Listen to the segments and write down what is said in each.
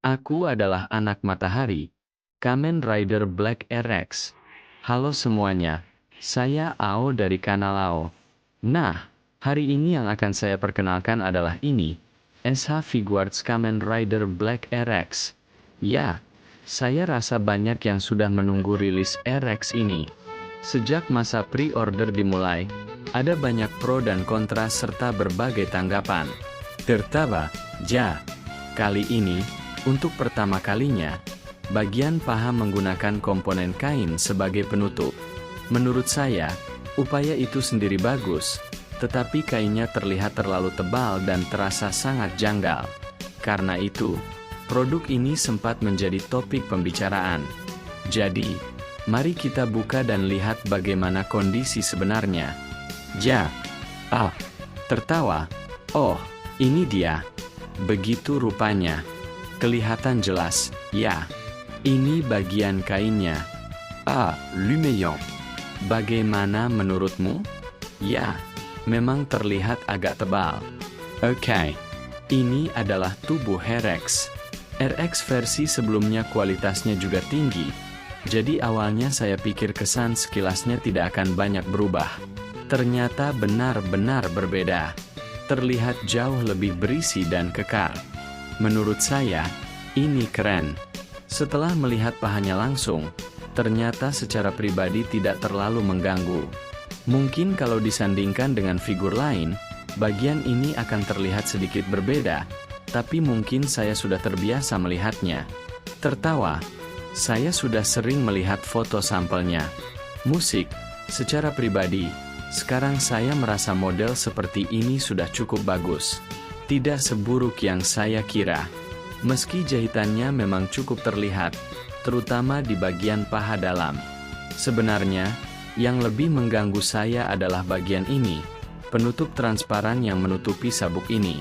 Aku adalah anak matahari, Kamen Rider Black RX. Halo semuanya, saya Ao dari kanal Ao. Nah, hari ini yang akan saya perkenalkan adalah ini, SH Figuarts Kamen Rider Black RX. Ya, saya rasa banyak yang sudah menunggu rilis RX ini. Sejak masa pre-order dimulai, ada banyak pro dan kontra serta berbagai tanggapan. Tertawa, kali ini, untuk pertama kalinya, bagian paha menggunakan komponen kain sebagai penutup. Menurut saya, upaya itu sendiri bagus, tetapi kainnya terlihat terlalu tebal dan terasa sangat janggal. Karena itu, produk ini sempat menjadi topik pembicaraan. Jadi, mari kita buka dan lihat bagaimana kondisi sebenarnya. Tertawa. Oh, ini dia. Begitu rupanya. Kelihatan jelas, ya. Ini bagian kainnya. Lumayan. Bagaimana menurutmu? Ya, memang terlihat agak tebal. Oke. Ini adalah tubuh RX. RX versi sebelumnya kualitasnya juga tinggi. Jadi awalnya saya pikir kesan sekilasnya tidak akan banyak berubah. Ternyata benar-benar berbeda. Terlihat jauh lebih berisi dan kekar. Menurut saya, ini keren. Setelah melihat pahanya langsung, ternyata secara pribadi tidak terlalu mengganggu. Mungkin kalau disandingkan dengan figur lain, bagian ini akan terlihat sedikit berbeda, tapi mungkin saya sudah terbiasa melihatnya. Tertawa. Saya sudah sering melihat foto sampelnya. Musik, secara pribadi, sekarang saya merasa model seperti ini sudah cukup bagus. Tidak seburuk yang saya kira. Meski jahitannya memang cukup terlihat, terutama di bagian paha dalam. Sebenarnya, yang lebih mengganggu saya adalah bagian ini, penutup transparan yang menutupi sabuk ini.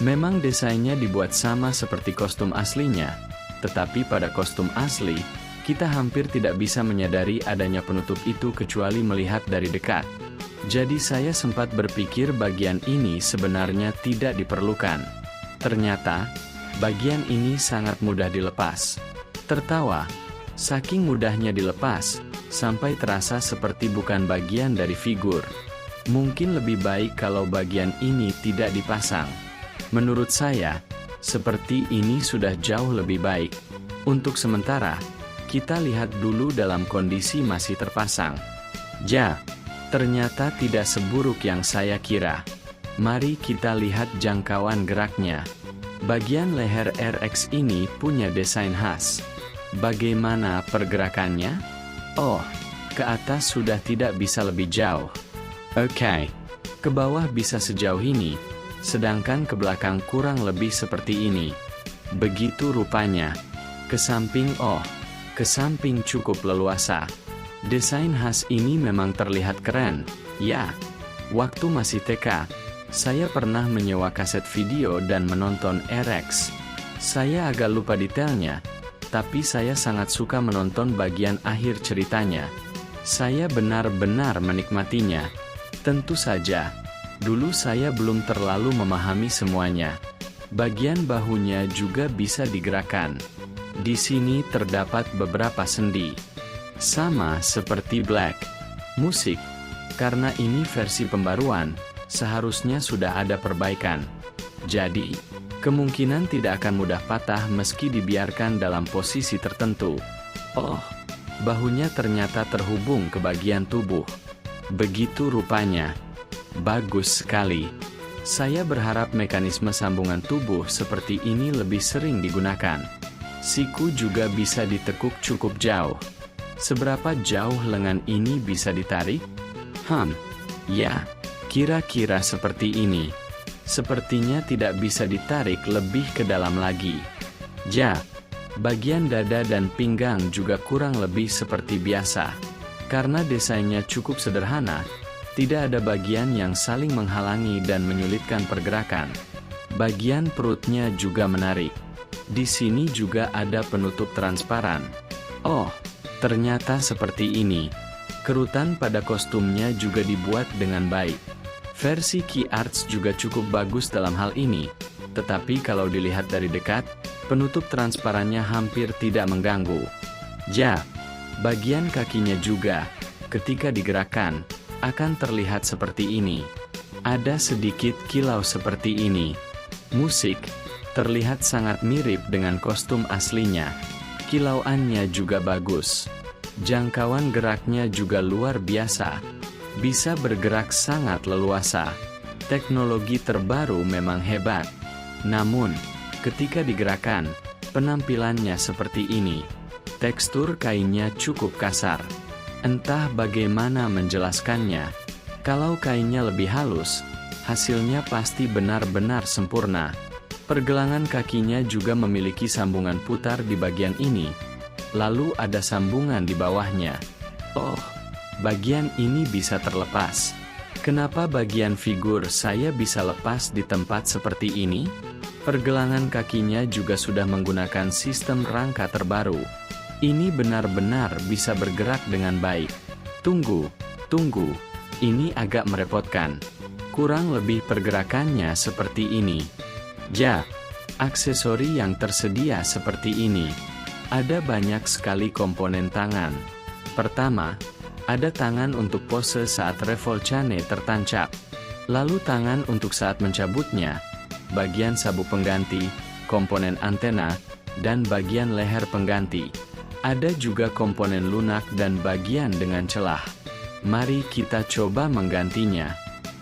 Memang desainnya dibuat sama seperti kostum aslinya, tetapi pada kostum asli, kita hampir tidak bisa menyadari adanya penutup itu kecuali melihat dari dekat. Jadi saya sempat berpikir bagian ini sebenarnya tidak diperlukan. Ternyata, bagian ini sangat mudah dilepas. Tertawa, saking mudahnya dilepas, sampai terasa seperti bukan bagian dari figur. Mungkin lebih baik kalau bagian ini tidak dipasang. Menurut saya, seperti ini sudah jauh lebih baik. Untuk sementara, kita lihat dulu dalam kondisi masih terpasang. Ternyata tidak seburuk yang saya kira. Mari kita lihat jangkauan geraknya. Bagian leher RX ini punya desain khas. Bagaimana pergerakannya? Oh, ke atas sudah tidak bisa lebih jauh. Oke, ke bawah bisa sejauh ini. Sedangkan ke belakang kurang lebih seperti ini. Begitu rupanya. Ke samping cukup leluasa. Desain khas ini memang terlihat keren. Ya, waktu masih TK, saya pernah menyewa kaset video dan menonton RX. Saya agak lupa detailnya, tapi saya sangat suka menonton bagian akhir ceritanya. Saya benar-benar menikmatinya. Tentu saja, dulu saya belum terlalu memahami semuanya. Bagian bahunya juga bisa digerakkan. Di sini terdapat beberapa sendi. Sama seperti Black. Musik, karena ini versi pembaruan, seharusnya sudah ada perbaikan. Jadi, kemungkinan tidak akan mudah patah meski dibiarkan dalam posisi tertentu. Oh, bahunya ternyata terhubung ke bagian tubuh. Begitu rupanya. Bagus sekali. Saya berharap mekanisme sambungan tubuh seperti ini lebih sering digunakan. Siku juga bisa ditekuk cukup jauh. Seberapa jauh lengan ini bisa ditarik? Ya, kira-kira seperti ini. Sepertinya tidak bisa ditarik lebih ke dalam lagi. Bagian dada dan pinggang juga kurang lebih seperti biasa. Karena desainnya cukup sederhana, tidak ada bagian yang saling menghalangi dan menyulitkan pergerakan. Bagian perutnya juga menarik. Di sini juga ada penutup transparan. Oh, ternyata seperti ini. Kerutan pada kostumnya juga dibuat dengan baik. Versi Key Arts juga cukup bagus dalam hal ini. Tetapi kalau dilihat dari dekat, Penutup transparannya hampir tidak mengganggu. Ja, bagian kakinya juga, ketika digerakkan, akan terlihat seperti ini. Ada sedikit kilau seperti ini. Musik, terlihat sangat mirip dengan kostum aslinya. Kilauannya juga bagus. Jangkauan geraknya juga luar biasa. Bisa bergerak sangat leluasa. Teknologi terbaru memang hebat. Namun, ketika digerakkan, penampilannya seperti ini. Tekstur kainnya cukup kasar. Entah bagaimana menjelaskannya. Kalau kainnya lebih halus, hasilnya pasti benar-benar sempurna. Pergelangan kakinya juga memiliki sambungan putar di bagian ini. Lalu ada sambungan di bawahnya. Oh, bagian ini bisa terlepas. Kenapa bagian figur saya bisa lepas di tempat seperti ini? Pergelangan kakinya juga sudah menggunakan sistem rangka terbaru. Ini benar-benar bisa bergerak dengan baik. Tunggu, ini agak merepotkan. Kurang lebih pergerakannya seperti ini. Ja, aksesori yang tersedia seperti ini. Ada banyak sekali komponen tangan. Pertama, ada tangan untuk pose saat revolcane tertancap. Lalu tangan untuk saat mencabutnya, bagian sabuk pengganti, komponen antena, dan bagian leher pengganti. Ada juga komponen lunak dan bagian dengan celah. Mari kita coba menggantinya.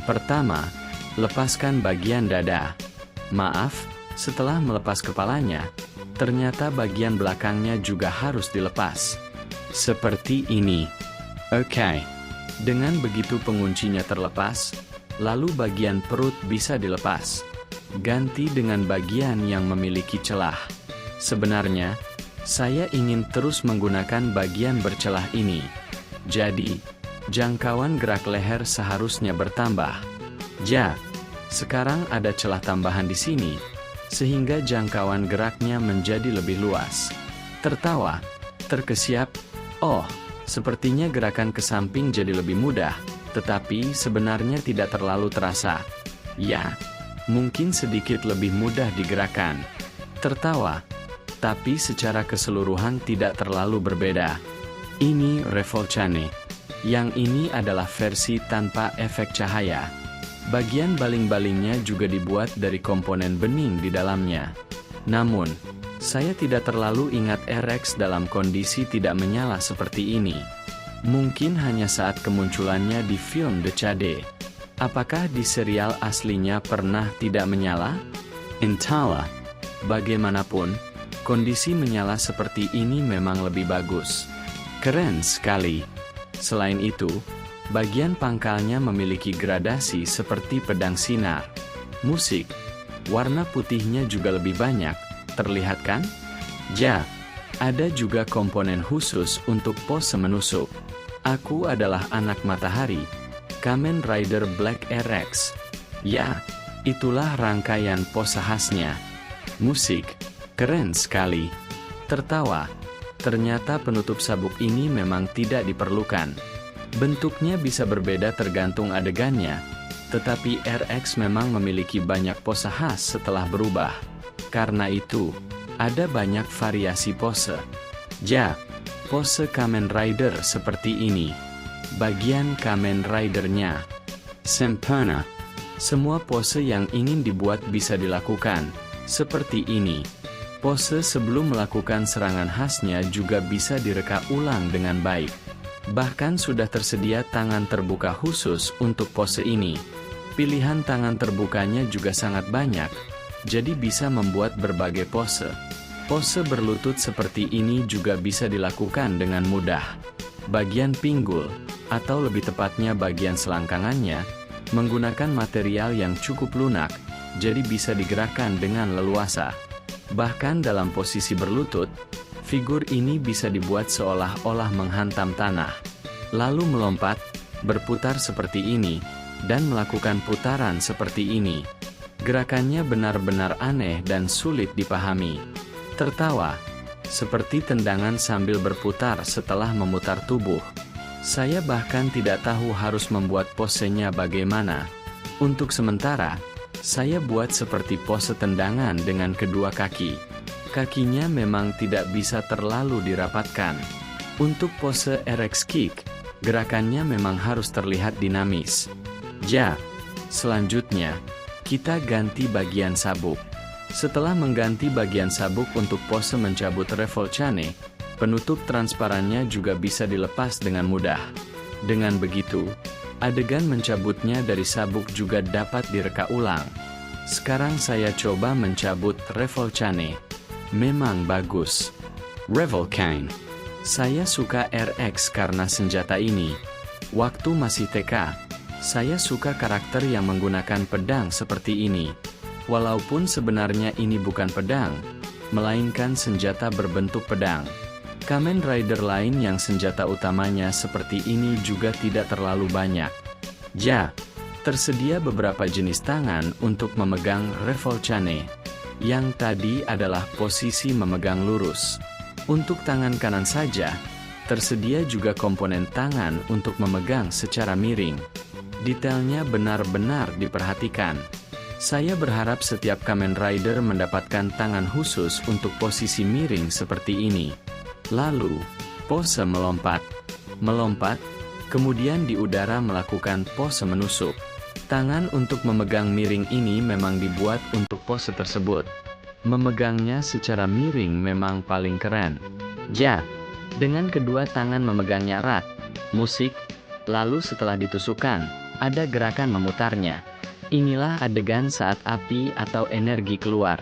Pertama, lepaskan bagian dada. Maaf, setelah melepas kepalanya, ternyata bagian belakangnya juga harus dilepas. Seperti ini. Oke. Dengan begitu penguncinya terlepas, lalu bagian perut bisa dilepas. Ganti dengan bagian yang memiliki celah. Sebenarnya, saya ingin terus menggunakan bagian bercelah ini. Jadi, jangkauan gerak leher seharusnya bertambah. Ja, sekarang ada celah tambahan di sini, sehingga jangkauan geraknya menjadi lebih luas. Tertawa, terkesiap, oh, sepertinya gerakan ke samping jadi lebih mudah, tetapi sebenarnya tidak terlalu terasa. Ya, mungkin sedikit lebih mudah digerakkan. Tertawa, tapi secara keseluruhan tidak terlalu berbeda. Ini revolcane. Yang ini adalah versi tanpa efek cahaya. Bagian baling-balingnya juga dibuat dari komponen bening di dalamnya. Namun, saya tidak terlalu ingat RX dalam kondisi tidak menyala seperti ini. Mungkin hanya saat kemunculannya di film Decade. Apakah di serial aslinya pernah tidak menyala? Entahlah. Bagaimanapun, kondisi menyala seperti ini memang lebih bagus. Keren sekali. Selain itu, bagian pangkalnya memiliki gradasi seperti pedang sinar. Musik, warna putihnya juga lebih banyak, terlihat kan? Ja, ada juga komponen khusus untuk pose menusuk. Aku adalah anak matahari, Kamen Rider Black RX. Ya, itulah rangkaian pose khasnya. Musik, keren sekali. Tertawa, ternyata penutup sabuk ini memang tidak diperlukan. Bentuknya bisa berbeda tergantung adegannya, tetapi RX memang memiliki banyak pose khas setelah berubah. Karena itu, ada banyak variasi pose. Ja, pose Kamen Rider seperti ini. Bagian Kamen Rider-nya sempurna. Semua pose yang ingin dibuat bisa dilakukan, seperti ini. Pose sebelum melakukan serangan khasnya juga bisa direka ulang dengan baik. Bahkan sudah tersedia tangan terbuka khusus untuk pose ini. Pilihan tangan terbukanya juga sangat banyak, jadi bisa membuat berbagai pose. Pose berlutut seperti ini juga bisa dilakukan dengan mudah. Bagian pinggul, atau lebih tepatnya bagian selangkangannya, menggunakan material yang cukup lunak, jadi bisa digerakkan dengan leluasa. Bahkan dalam posisi berlutut, figur ini bisa dibuat seolah-olah menghantam tanah, lalu melompat, berputar seperti ini, dan melakukan putaran seperti ini. Gerakannya benar-benar aneh dan sulit dipahami. Tertawa, seperti tendangan sambil berputar setelah memutar tubuh. Saya bahkan tidak tahu harus membuat posenya bagaimana. Untuk sementara, saya buat seperti pose tendangan dengan kedua kaki. Kakinya memang tidak bisa terlalu dirapatkan. Untuk pose RX Kick, gerakannya memang harus terlihat dinamis. Selanjutnya, kita ganti bagian sabuk. Setelah mengganti bagian sabuk untuk pose mencabut revolcane, penutup transparannya juga bisa dilepas dengan mudah. Dengan begitu, adegan mencabutnya dari sabuk juga dapat direka ulang. Sekarang saya coba mencabut revolcane. Memang bagus. Revolcane. Saya suka RX karena senjata ini. Waktu masih TK, saya suka karakter yang menggunakan pedang seperti ini. Walaupun sebenarnya ini bukan pedang, melainkan senjata berbentuk pedang. Kamen Rider lain yang senjata utamanya seperti ini juga tidak terlalu banyak. Tersedia beberapa jenis tangan untuk memegang revolcane. Yang tadi adalah posisi memegang lurus. Untuk tangan kanan saja, tersedia juga komponen tangan untuk memegang secara miring. Detailnya benar-benar diperhatikan. Saya berharap setiap Kamen Rider mendapatkan tangan khusus untuk posisi miring seperti ini. Lalu, pose melompat. Melompat, kemudian di udara melakukan pose menusuk. Tangan untuk memegang miring ini memang dibuat untuk pose tersebut. Memegangnya secara miring memang paling keren. Dengan kedua tangan memegangnya erat, musik, lalu setelah ditusukkan, ada gerakan memutarnya. Inilah adegan saat api atau energi keluar.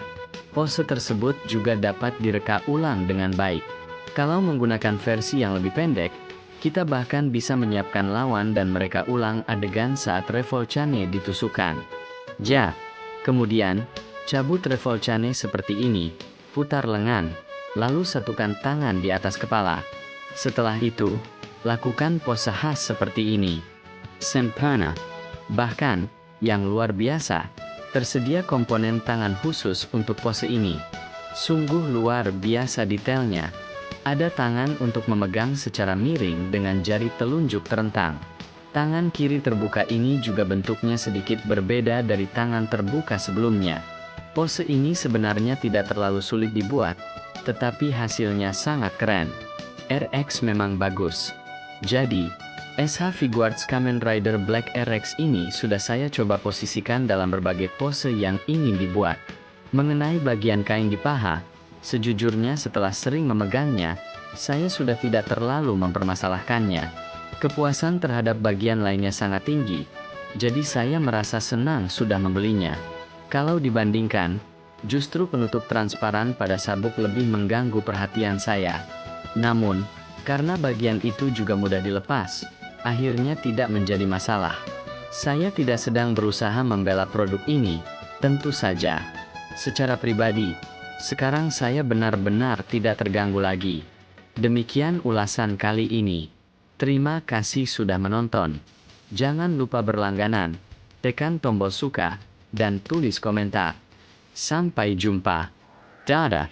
Pose tersebut juga dapat direka ulang dengan baik. Kalau menggunakan versi yang lebih pendek, kita bahkan bisa menyiapkan lawan dan mereka ulang adegan saat revolcane ditusukkan. Kemudian, cabut revolcane seperti ini, putar lengan, lalu satukan tangan di atas kepala. Setelah itu, lakukan pose khas seperti ini. Sempurna. Bahkan, yang luar biasa, tersedia komponen tangan khusus untuk pose ini. Sungguh luar biasa detailnya. Ada tangan untuk memegang secara miring dengan jari telunjuk terentang. Tangan kiri terbuka ini juga bentuknya sedikit berbeda dari tangan terbuka sebelumnya. Pose ini sebenarnya tidak terlalu sulit dibuat, tetapi hasilnya sangat keren. RX memang bagus. Jadi, SH Figuarts Kamen Rider Black RX ini sudah saya coba posisikan dalam berbagai pose yang ingin dibuat. Mengenai bagian kain di paha, sejujurnya setelah sering memegangnya, saya sudah tidak terlalu mempermasalahkannya. Kepuasan terhadap bagian lainnya sangat tinggi, jadi saya merasa senang sudah membelinya. Kalau dibandingkan, justru penutup transparan pada sabuk lebih mengganggu perhatian saya. Namun, karena bagian itu juga mudah dilepas, akhirnya tidak menjadi masalah. Saya tidak sedang berusaha membela produk ini, tentu saja. Secara pribadi, sekarang saya benar-benar tidak terganggu lagi. Demikian ulasan kali ini. Terima kasih sudah menonton. Jangan lupa berlangganan, tekan tombol suka, dan tulis komentar. Sampai jumpa. Dadah.